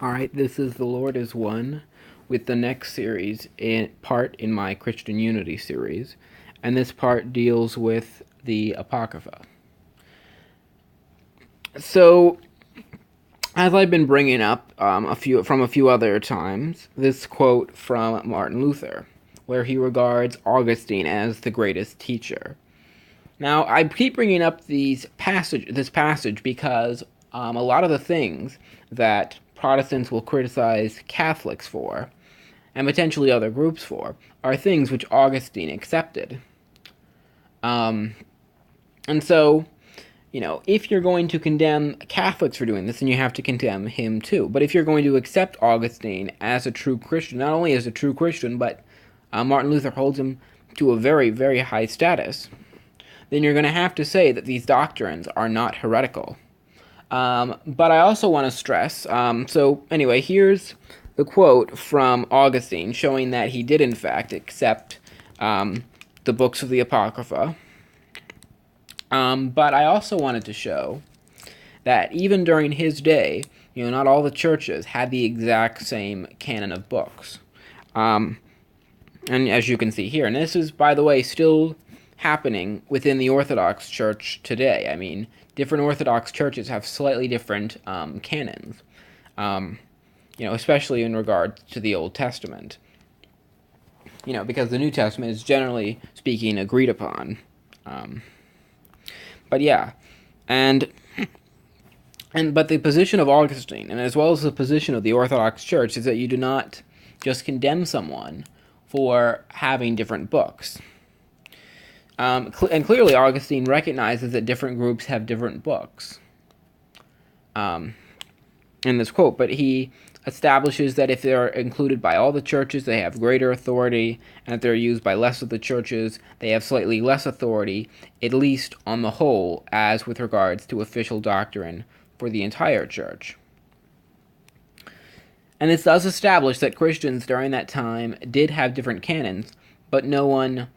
Alright, this is The Lord is One with the next series part in my Christian Unity series, and this part deals with the Apocrypha. So, as I've been bringing up a few other times, this quote from Martin Luther, where he regards Augustine as the greatest teacher. Now, I keep bringing up this passage because a lot of the things that Protestants will criticize Catholics for, and potentially other groups for, are things which Augustine accepted. And so, if you're going to condemn Catholics for doing this, then you have to condemn him too. But if you're going to accept Augustine as a true Christian, not only as a true Christian, but Martin Luther holds him to a very, very high status, then you're going to have to say that these doctrines are not heretical. But I also want to stress, so anyway, here's the quote from Augustine showing that he did in fact accept the books of the Apocrypha. But I also wanted to show that even during his day, not all the churches had the exact same canon of books. And as you can see here, and this is, by the way, still happening within the Orthodox Church today. I mean, different Orthodox churches have slightly different canons, especially in regard to the Old Testament. Because the New Testament is generally speaking agreed upon. But yeah, but the position of Augustine, and as well as the position of the Orthodox Church, is that you do not just condemn someone for having different books. And clearly Augustine recognizes that different groups have different books in this quote, but he establishes that if they're included by all the churches, they have greater authority, and if they're used by less of the churches, they have slightly less authority, at least on the whole, as with regards to official doctrine for the entire church. And this does establish that Christians during that time did have different canons, but no one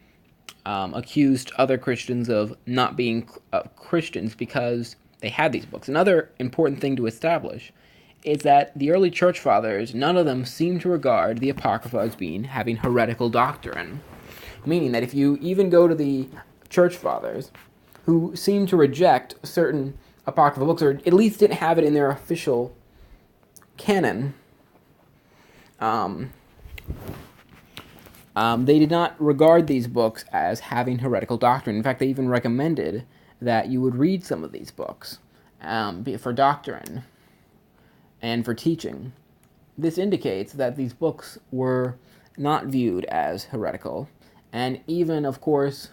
accused other Christians of not being Christians because they had these books. Another important thing to establish is that the early church fathers, none of them seem to regard the Apocrypha as having heretical doctrine. Meaning that if you even go to the church fathers, who seem to reject certain Apocrypha books, or at least didn't have it in their official canon, they did not regard these books as having heretical doctrine. In fact, they even recommended that you would read some of these books for doctrine and for teaching. This indicates that these books were not viewed as heretical, and even, of course,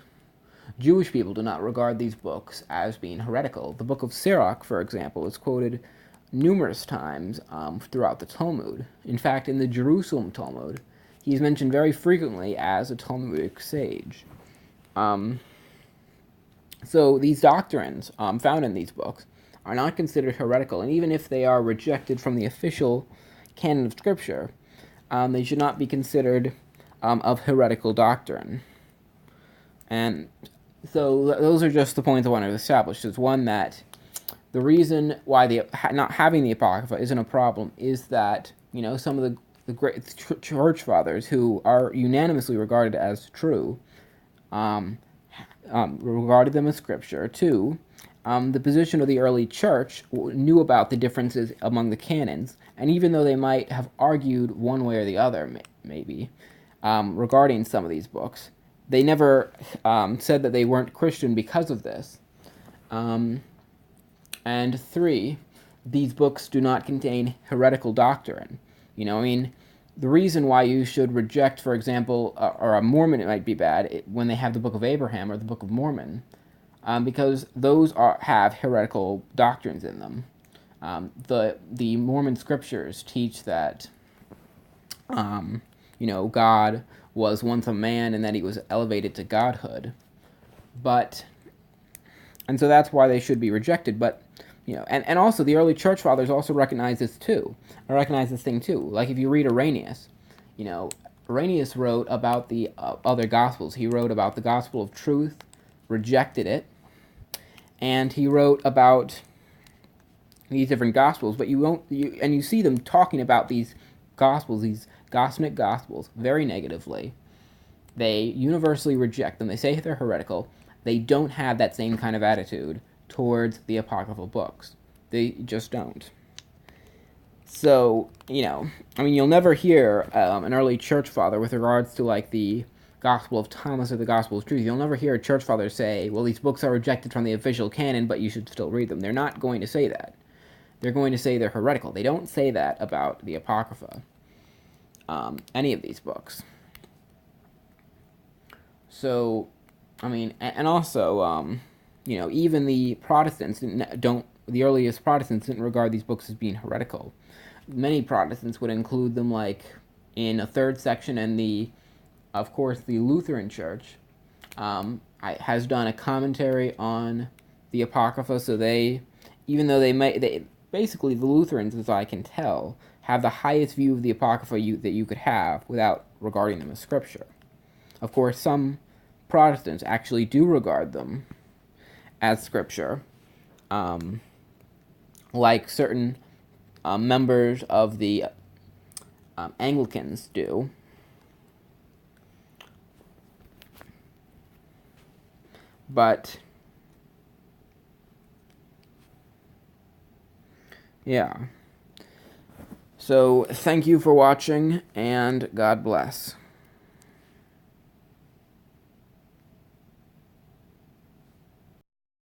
Jewish people do not regard these books as being heretical. The book of Sirach, for example, is quoted numerous times throughout the Talmud. In fact, in the Jerusalem Talmud, he is mentioned very frequently as a Talmudic sage. So these doctrines found in these books are not considered heretical, and even if they are rejected from the official canon of Scripture, they should not be considered of heretical doctrine. And so those are just the points I want to establish. Is one, that the reason why not having the Apocrypha isn't a problem is that some of the great church fathers, who are unanimously regarded as true, regarded them as scripture. Two, the position of the early church knew about the differences among the canons, and even though they might have argued one way or the other, maybe, regarding some of these books, they never said that they weren't Christian because of this. And three, these books do not contain heretical doctrine. The reason why you should reject, for example, or a Mormon, it might be bad when they have the Book of Abraham or the Book of Mormon, because those have heretical doctrines in them. The Mormon scriptures teach that, God was once a man and that he was elevated to godhood, and so that's why they should be rejected. But and also the early church fathers also recognize this thing too. Like if you read Irenaeus, Irenaeus wrote about the other gospels. He wrote about the gospel of truth, rejected it, and he wrote about these different gospels, but you see them talking about these gospels, these Gnostic gospels, very negatively. They universally reject them. They say they're heretical. They don't have that same kind of attitude towards the apocryphal books. They just don't. So, you'll never hear an early church father with regards to, like, the Gospel of Thomas or the Gospel of Truth. You'll never hear a church father say, well, these books are rejected from the official canon, but you should still read them. They're not going to say that. They're going to say they're heretical. They don't say that about the Apocrypha, any of these books. So, and also, even the Protestants the earliest Protestants didn't regard these books as being heretical. Many Protestants would include them, like, in a third section, and of course, the Lutheran Church has done a commentary on the Apocrypha, so even though basically the Lutherans, as I can tell, have the highest view of the Apocrypha that you could have without regarding them as scripture. Of course, some Protestants actually do regard them as scripture, like certain members of the Anglicans do. But, yeah. So, thank you for watching, and God bless.